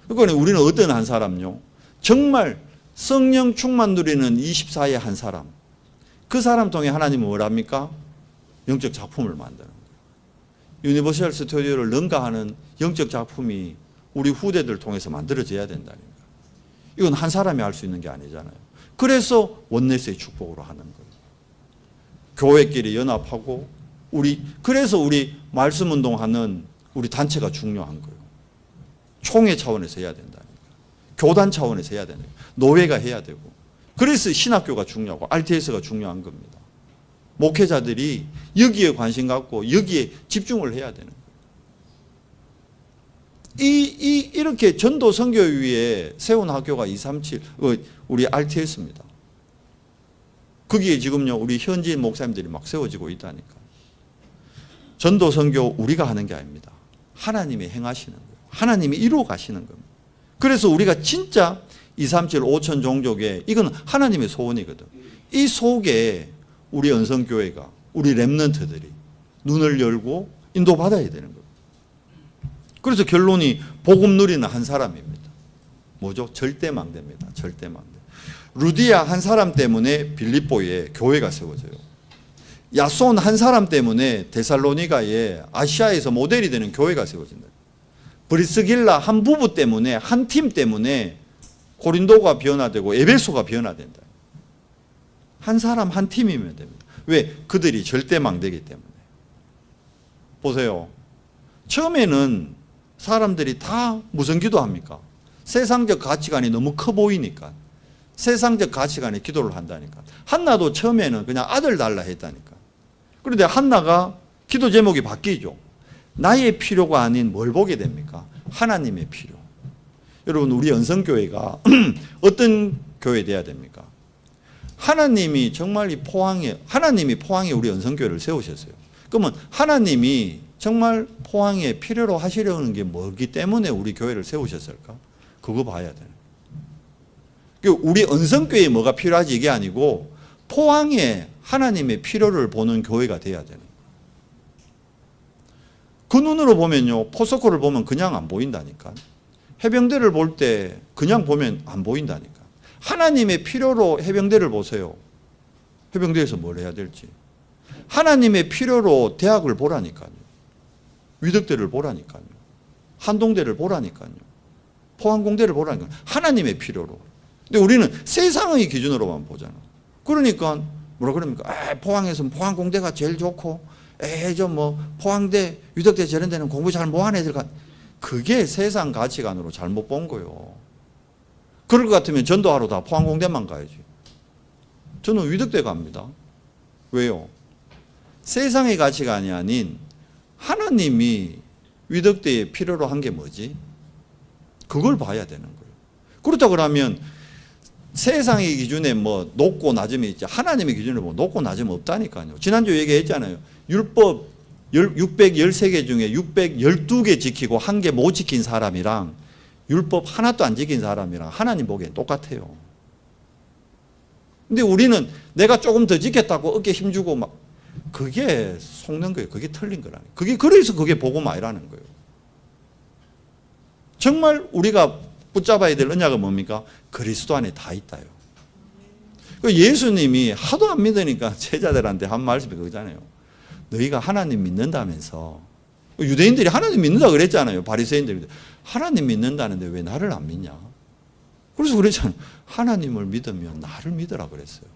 그러니까 우리는 어떤 한 사람요? 정말 성령 충만 누리는 24의 한 사람. 그 사람 통해 하나님은 뭘 합니까? 영적 작품을 만드는 거예요. 유니버셜 스튜디오를 능가하는 영적 작품이 우리 후대들 통해서 만들어져야 된다니까. 이건 한 사람이 할 수 있는 게 아니잖아요. 그래서 원네스의 축복으로 하는 거예요. 교회끼리 연합하고 그래서 우리 말씀 운동하는 우리 단체가 중요한 거예요. 총회 차원에서 해야 된다니까. 교단 차원에서 해야 된다니까. 노회가 해야 되고. 그래서 신학교가 중요하고 RTS가 중요한 겁니다. 목회자들이 여기에 관심 갖고 여기에 집중을 해야 되는 거예요. 이렇게 전도 선교 위에 세운 학교가 237 우리 RTS입니다. 거기에 지금요 우리 현지인 목사님들이 막 세워지고 있다니까. 전도 선교 우리가 하는 게 아닙니다. 하나님이 행하시는 거예요. 하나님이 이루어 가시는 겁니다. 그래서 우리가 진짜 237 5천 종족에 이건 하나님의 소원이거든. 이 속에 우리 언성교회가 우리 랩런트들이 눈을 열고 인도받아야 되는 거예요. 그래서 결론이 복음 누리는 한 사람입니다. 뭐죠? 절대망대입니다. 절대망대. 루디아 한 사람 때문에 빌립보에 교회가 세워져요. 야손 한 사람 때문에 데살로니가에 아시아에서 모델이 되는 교회가 세워진다. 브리스길라 한 부부 때문에, 한 팀 때문에 고린도가 변화되고 에베소가 변화된다. 한 사람 한 팀이면 됩니다. 왜? 그들이 절대망대이기 때문에. 보세요. 처음에는 사람들이 다 무슨 기도합니까? 세상적 가치관이 너무 커 보이니까. 세상적 가치관에 기도를 한다니까. 한나도 처음에는 그냥 아들 달라 했다니까. 그런데 한나가 기도 제목이 바뀌죠. 나의 필요가 아닌 뭘 보게 됩니까? 하나님의 필요. 여러분, 우리 연성교회가 어떤 교회 돼야 됩니까? 하나님이 정말 하나님이 포항에 우리 연성교회를 세우셨어요. 그러면 하나님이 정말 포항에 필요로 하시려는 게 뭐기 때문에 우리 교회를 세우셨을까? 그거 봐야 돼요. 우리 은성교회에 뭐가 필요하지 이게 아니고 포항에 하나님의 필요를 보는 교회가 돼야 되는 거예요. 그 눈으로 보면요, 포스코를 보면 그냥 안 보인다니까. 해병대를 볼 때 그냥 보면 안 보인다니까. 하나님의 필요로 해병대를 보세요. 해병대에서 뭘 해야 될지. 하나님의 필요로 대학을 보라니까요. 위덕대를 보라니까요. 한동대를 보라니까요. 포항공대를 보라니까요. 하나님의 필요로. 근데 우리는 세상의 기준으로만 보잖아. 그러니까 뭐라 그럽니까? 포항에서는 포항공대가 제일 좋고, 포항대, 위덕대 저런 데는 공부 잘 못하는 애들 그게 세상 가치관으로 잘못 본 거예요. 그럴 것 같으면 전도하러 다 포항공대만 가야지. 저는 위덕대 갑니다. 왜요? 세상의 가치관이 아닌 하나님이 위덕대에 필요로 한 게 뭐지? 그걸 봐야 되는 거예요. 그렇다 그러면 세상의 기준에 뭐 높고 낮음이 있지, 하나님의 기준에 뭐 높고 낮음이 없다니까요. 지난주 얘기했잖아요. 율법 613개 중에 612개 지키고 1개 못 지킨 사람이랑 율법 하나도 안 지킨 사람이랑 하나님 보기엔 똑같아요. 근데 우리는 내가 조금 더 지켰다고 어깨 힘주고 막, 그게 속는 거예요. 그게 틀린 거라니. 그래서 그게 복음 아니라는 거예요. 정말 우리가 붙잡아야 될 언약은 뭡니까? 그리스도 안에 다 있다요. 예수님이 하도 안 믿으니까 제자들한테 한 말씀이 그거잖아요. 너희가 하나님 믿는다면서. 유대인들이 하나님 믿는다 그랬잖아요. 바리새인들이. 하나님 믿는다는데 왜 나를 안 믿냐? 그래서 그랬잖아요. 하나님을 믿으면 나를 믿으라 그랬어요.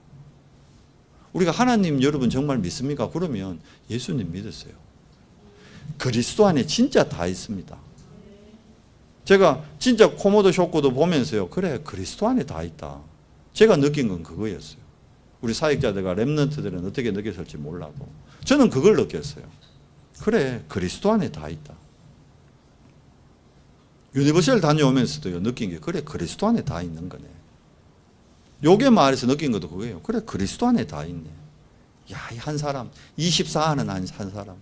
우리가 하나님 여러분 정말 믿습니까? 그러면 예수님 믿으세요. 그리스도 안에 진짜 다 있습니다. 제가 진짜 코모도 쇼코도 보면서요. 그래, 그리스도 안에 다 있다. 제가 느낀 건 그거였어요. 우리 사역자들과 렘넌트들은 어떻게 느꼈을지 몰라도 저는 그걸 느꼈어요. 그래, 그리스도 안에 다 있다. 유니버셜 다녀오면서도요, 느낀 게 그래, 그리스도 안에 다 있는 거네. 요게 말에서 느낀 것도 그거예요. 그래, 그리스도 안에 다 있네. 야, 이 한 사람, 24하는 한 사람.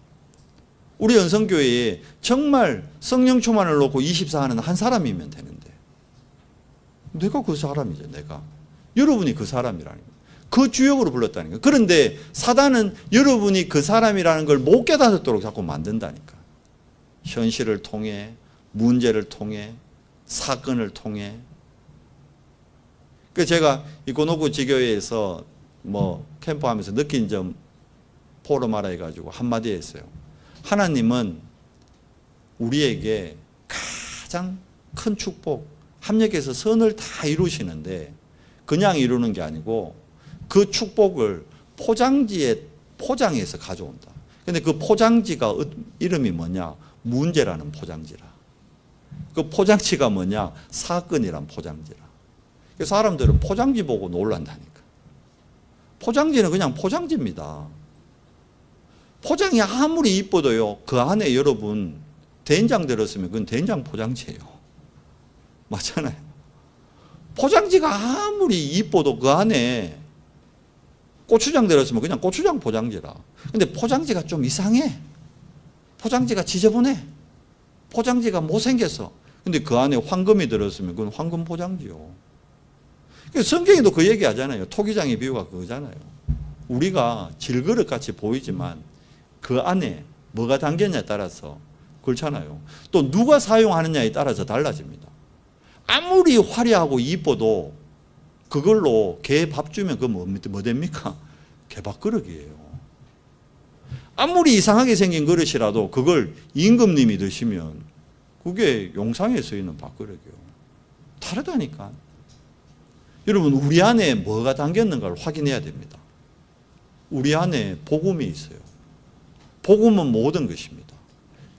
우리 연성교회에 정말 성령 충만을 놓고 24하는 한 사람이면 되는데, 내가 그 사람이죠. 내가. 여러분이 그 사람이라는 거예요. 그 주역으로 불렀다는 거예요. 그런데 사단은 여러분이 그 사람이라는 걸 못 깨닫도록 자꾸 만든다니까. 현실을 통해, 문제를 통해, 사건을 통해. 그 제가 이코노구 지교회에서 캠프하면서 느낀 점 포럼하라 해가지고 한마디 했어요. 하나님은 우리에게 가장 큰 축복, 합력해서 선을 다 이루시는데 그냥 이루는 게 아니고 그 축복을 포장지에 포장해서 가져온다. 근데 그 포장지가 이름이 뭐냐? 문제라는 포장지라. 그 포장지가 뭐냐? 사건이란 포장지라. 사람들은 포장지 보고 놀란다니까. 포장지는 그냥 포장지입니다. 포장이 아무리 이뻐도요, 그 안에 여러분 된장 들었으면 그건 된장 포장지예요. 맞잖아요. 포장지가 아무리 이뻐도 그 안에 고추장 들었으면 그냥 고추장 포장지라. 근데 포장지가 좀 이상해. 포장지가 지저분해. 포장지가 못생겼어. 근데 그 안에 황금이 들었으면 그건 황금 포장지요. 성경에도 그 얘기 하잖아요. 토기장의 비유가 그거잖아요. 우리가 질그릇 같이 보이지만 그 안에 뭐가 담겼냐에 따라서 그렇잖아요. 또 누가 사용하느냐에 따라서 달라집니다. 아무리 화려하고 이뻐도 그걸로 개 밥 주면 그거 뭐 됩니까? 개밥그릇이에요. 아무리 이상하게 생긴 그릇이라도 그걸 임금님이 드시면 그게 용상에 쓰이는 밥그릇이에요. 다르다니까. 여러분, 우리 안에 뭐가 담겼는가를 확인해야 됩니다. 우리 안에 복음이 있어요. 복음은 모든 것입니다.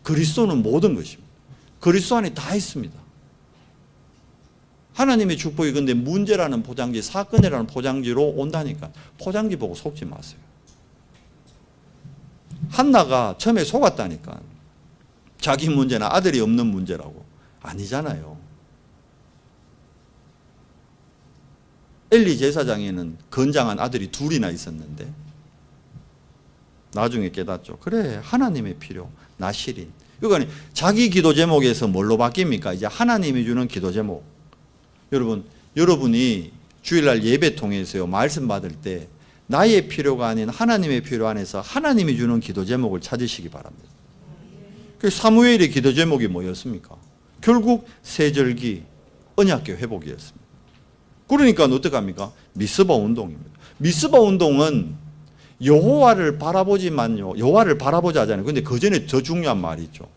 그리스도는 모든 것입니다. 그리스도 안에 다 있습니다. 하나님의 축복이 근데 문제라는 포장지, 사건이라는 포장지로 온다니까 포장지 보고 속지 마세요. 한나가 처음에 속았다니까. 자기 문제나 아들이 없는 문제라고. 아니잖아요. 엘리 제사장에는 건장한 아들이 둘이나 있었는데 나중에 깨닫죠. 그래, 하나님의 필요, 나실인. 그러니까 자기 기도 제목에서 뭘로 바뀝니까? 이제 하나님이 주는 기도 제목. 여러분이 주일날 예배 통해서요, 말씀 받을 때 나의 필요가 아닌 하나님의 필요 안에서 하나님이 주는 기도 제목을 찾으시기 바랍니다. 사무엘의 기도 제목이 뭐였습니까? 결국 세절기 언약궤 회복이었습니다. 그러니까 어떡합니까? 미스바 운동입니다. 미스바 운동은 여호와를 바라보지만요, 여호와를 바라보자 하잖아요. 근데 그 전에 더 중요한 말이 있죠.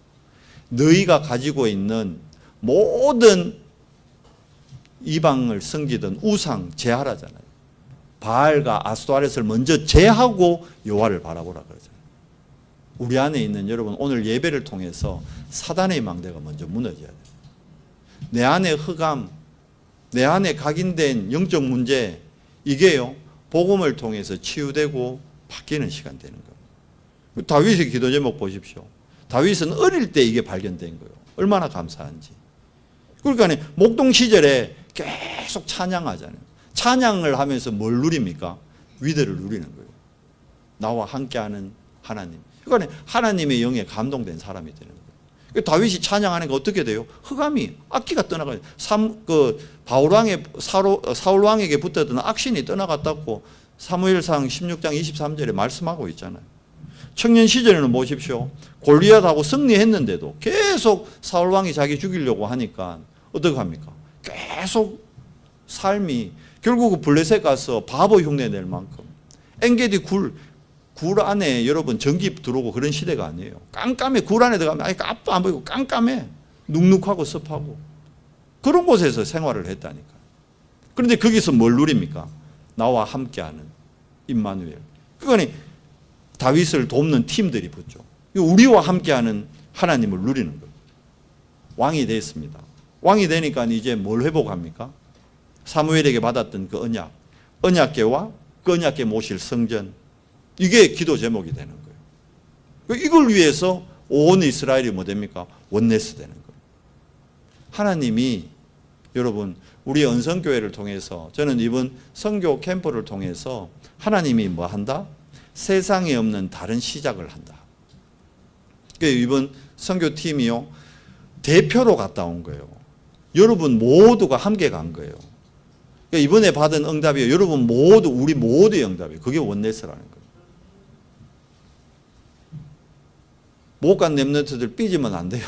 너희가 가지고 있는 모든 이방을 섬기던 우상 제하라잖아요. 바알과 아스토아렛을 먼저 제하고 여호와를 바라보라 그러잖아요. 우리 안에 있는 여러분, 오늘 예배를 통해서 사단의 망대가 먼저 무너져야 돼요. 내 안에 흑암, 내 안에 각인된 영적 문제, 이게요, 복음을 통해서 치유되고 바뀌는 시간 되는 거예요. 다윗의 기도 제목 보십시오. 다윗은 어릴 때 이게 발견된 거예요. 얼마나 감사한지. 그러니까 목동 시절에 계속 찬양하잖아요. 찬양을 하면서 뭘 누립니까? 위대를 누리는 거예요. 나와 함께하는 하나님. 그러니까 하나님의 영에 감동된 사람이 되는 거예요. 다윗이 찬양하는 게 어떻게 돼요? 흑암이, 악기가 떠나가요. 사울 왕에게 붙었던 악신이 떠나갔다고 사무엘상 16장 23절에 말씀하고 있잖아요. 청년 시절에는 보십시오. 골리앗하고 승리했는데도 계속 사울 왕이 자기 죽이려고 하니까 어떻게 합니까? 계속 삶이, 결국 블레셋 가서 바보 흉내 낼 만큼, 엔게디 굴 안에 여러분 전기 들어오고 그런 시대가 아니에요. 깜깜해. 굴 안에 들어가면 아니 앞도 안 보이고 깜깜해. 눅눅하고 습하고 그런 곳에서 생활을 했다니까. 그런데 거기서 뭘 누립니까? 나와 함께하는 임마누엘. 그거는 다윗을 돕는 팀들이 붙죠. 우리와 함께하는 하나님을 누리는 거예요. 왕이 됐습니다. 왕이 되니까 이제 뭘 회복합니까? 사무엘에게 받았던 그 언약궤와 그 언약궤 모실 성전, 이게 기도 제목이 되는 거예요. 이걸 위해서 온 이스라엘이 뭐 됩니까? 원네스 되는 거예요. 하나님이 여러분, 우리 은성교회를 통해서, 저는 이번 선교 캠프를 통해서 하나님이 뭐 한다? 세상에 없는 다른 시작을 한다. 이번 선교팀이요, 대표로 갔다 온 거예요. 여러분 모두가 함께 간 거예요. 이번에 받은 응답이요, 여러분 모두, 우리 모두의 응답이에요. 그게 원네스라는 거예요. 못 간 렘넌트들 삐지면 안 돼요.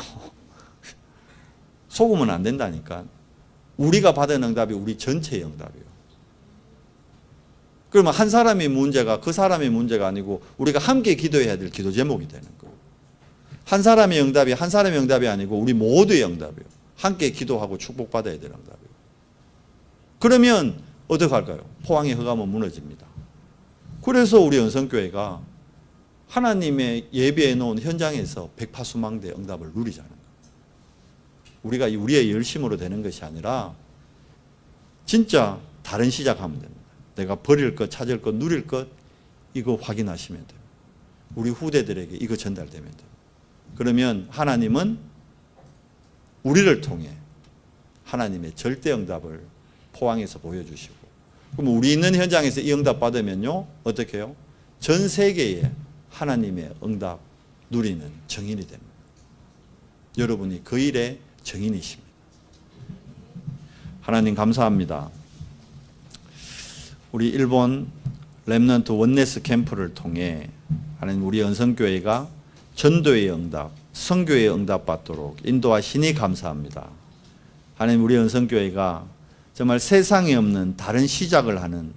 속으면 안 된다니까. 우리가 받은 응답이 우리 전체의 응답이에요. 그러면 한 사람의 문제가 그 사람의 문제가 아니고 우리가 함께 기도해야 될 기도 제목이 되는 거예요. 한 사람의 응답이 한 사람의 응답이 아니고 우리 모두의 응답이에요. 함께 기도하고 축복받아야 될 응답이에요. 그러면 어떻게 할까요? 포항의 흑암은 무너집니다. 그래서 우리 연성교회가 하나님의 예배해 놓은 현장에서 백파수망대 응답을 누리자는 거예요. 우리가 우리의 열심으로 되는 것이 아니라 진짜 다른 시작하면 됩니다. 내가 버릴 것, 찾을 것, 누릴 것, 이거 확인하시면 돼요. 우리 후대들에게 이거 전달되면 돼요. 그러면 하나님은 우리를 통해 하나님의 절대 응답을 포항에서 보여주시고, 그럼 우리 있는 현장에서 이 응답 받으면요, 어떻게 해요? 전 세계에 하나님의 응답 누리는 증인이 됩니다. 여러분이 그 일의 증인이십니다. 하나님 감사합니다. 우리 일본 렘넌트 원네스 캠프를 통해 하나님 우리 연성교회가 전도의 응답, 선교에 응답받도록 인도하시니 감사합니다. 하나님, 우리 은성교회가 정말 세상에 없는 다른 시작을 하는,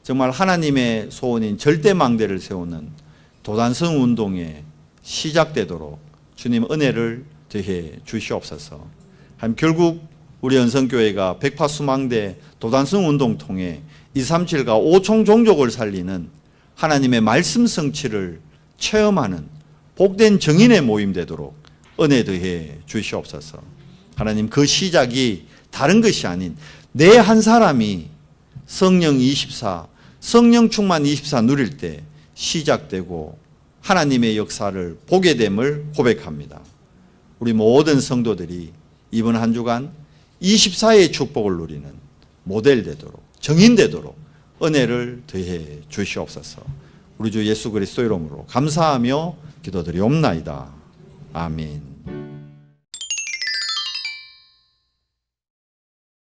정말 하나님의 소원인 절대망대를 세우는 도단성 운동에 시작되도록 주님 은혜를 더해 주시옵소서. 하나님, 결국 우리 은성교회가 백파수망대 도단성 운동 통해 237과 5총 종족을 살리는 하나님의 말씀 성취를 체험하는 복된 정인의 모임 되도록 은혜 더해 주시옵소서. 하나님, 그 시작이 다른 것이 아닌 내 한 사람이 성령 24, 성령 충만 24 누릴 때 시작되고 하나님의 역사를 보게 됨을 고백합니다. 우리 모든 성도들이 이번 한 주간 24의 축복을 누리는 모델 되도록, 정인 되도록 은혜를 더해 주시옵소서. 우리 주 예수 그리스도 이름으로 감사하며 기도드리옵나이다. 아멘.